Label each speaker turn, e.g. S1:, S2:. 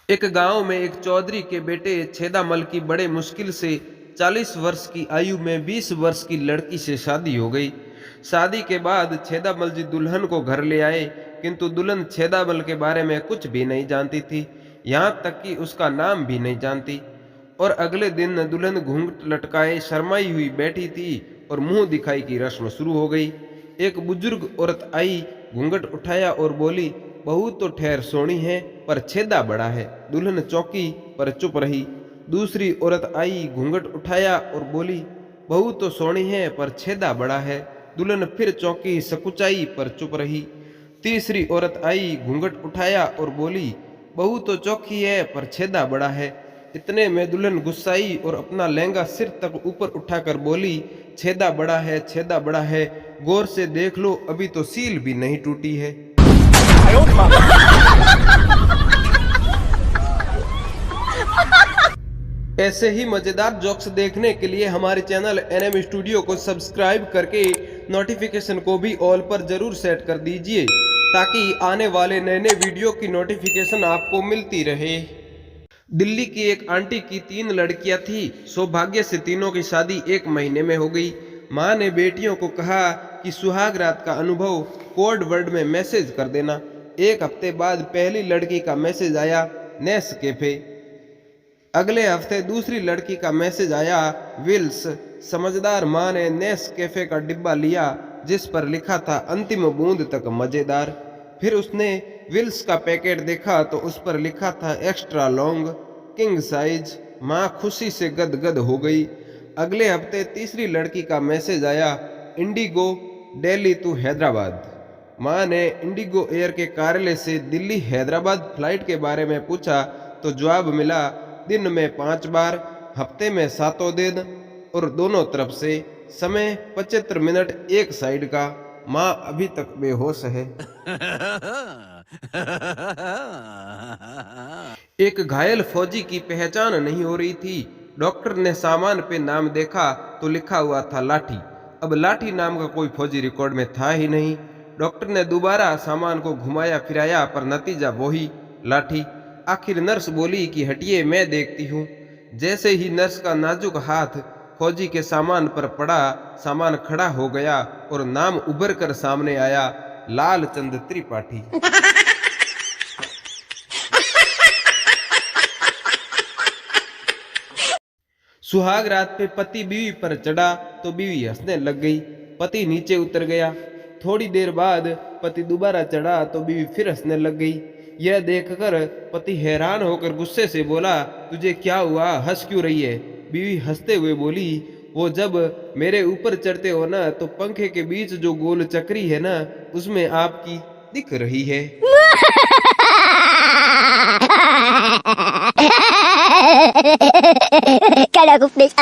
S1: एक गांव में एक चौधरी के बेटे छेदामल की बड़े मुश्किल से 40 वर्ष की आयु में 20 वर्ष की लड़की से शादी हो गई। शादी के बाद छेदामल जी दुल्हन को घर ले आए, किंतु दुल्हन छेदामल के बारे में कुछ भी नहीं जानती थी, यहाँ तक कि उसका नाम भी नहीं जानती। और अगले दिन दुल्हन घूंघट लटकाए शर्माई हुई बैठी थी और मुंह दिखाई की रस्म शुरू हो गई। एक बुजुर्ग औरत आई, घूंघट उठाया और बोली, बहू तो ठहर सोनी है पर छेदा बड़ा है। दुल्हन चौंकी पर चुप रही। दूसरी औरत आई, घूंघट उठाया और बोली, बहू तो सोनी है पर छेदा बड़ा है। दुल्हन फिर चौंकी सकुचाई पर चुप रही। तीसरी औरत आई, घूंघट उठाया और बोली, बहू तो चौकी है पर छेदा बड़ा है। इतने में दुल्हन गुस्साई और अपना लहंगा सिर तक ऊपर उठाकर बोली, छेदा बड़ा है, छेदा बड़ा है, गौर से देख लो, अभी तो सील भी नहीं टूटी है। ऐसे ही मजेदार जोक्स देखने के लिए हमारे चैनल एनएम स्टूडियो को सब्सक्राइब करके नोटिफिकेशन को भी ऑल पर जरूर सेट कर दीजिए, ताकि आने वाले नए नए वीडियो की नोटिफिकेशन आपको मिलती रहे। दिल्ली की एक आंटी की 3 लड़कियां थी। सौभाग्य से तीनों की शादी 1 महीने में हो गई। माँ ने बेटियों को कहा कि सुहाग रात का अनुभव कोड वर्ड में मैसेज कर देना। 1 हफ्ते बाद पहली लड़की का मैसेज आया, नेस्कैफे। अगले हफ्ते दूसरी लड़की का मैसेज आया, विल्स। समझदार माँ ने नेस्कैफे का डिब्बा लिया, जिस पर लिखा था अंतिम बूंद तक मजेदार। फिर उसने विल्स का पैकेट देखा तो उस पर लिखा था एक्स्ट्रा लॉन्ग, किंग साइज। माँ खुशी से गदगद हो गई। अगले हफ्ते तीसरी लड़की का मैसेज आया, इंडिगो दिल्ली टू हैदराबाद। माँ ने इंडिगो एयर के कार्यालय से दिल्ली हैदराबाद फ्लाइट के बारे में पूछा तो जवाब मिला, दिन में 5 बार, हफ्ते में 7 दिन और दोनों तरफ से। समय 75 मिनट एक साइड का। माँ अभी तक बेहोश है। एक घायल फौजी की पहचान नहीं हो रही थी। डॉक्टर ने सामान पे नाम देखा तो लिखा हुआ था लाठी। अब लाठी नाम का कोई फौजी रिकॉर्ड में था ही नहीं। डॉक्टर ने दोबारा सामान को घुमाया फिराया, पर नतीजा वही, लाठी। आखिर नर्स बोली कि हटिए, मैं देखती हूँ। जैसे ही नर्स का नाजुक हाथ फौजी के सामान पर पड़ा, सामान खड़ा हो गया और नाम उभर कर सामने आया, लालचंद त्रिपाठी। सुहाग रात पे पति बीवी पर चढ़ा तो बीवी हंसने लग गई। पति नीचे उतर गया। थोड़ी देर बाद पति दोबारा चढ़ा तो बीवी फिर हंसने लग गई। यह देखकर पति हैरान होकर गुस्से से बोला, तुझे क्या हुआ, हंस क्यों रही है? बीवी हंसते हुए बोली, वो जब मेरे ऊपर चढ़ते हो ना, तो पंखे के बीच जो गोल चक्री है ना, उसमें आपकी दिख रही है।
S2: Kala ko please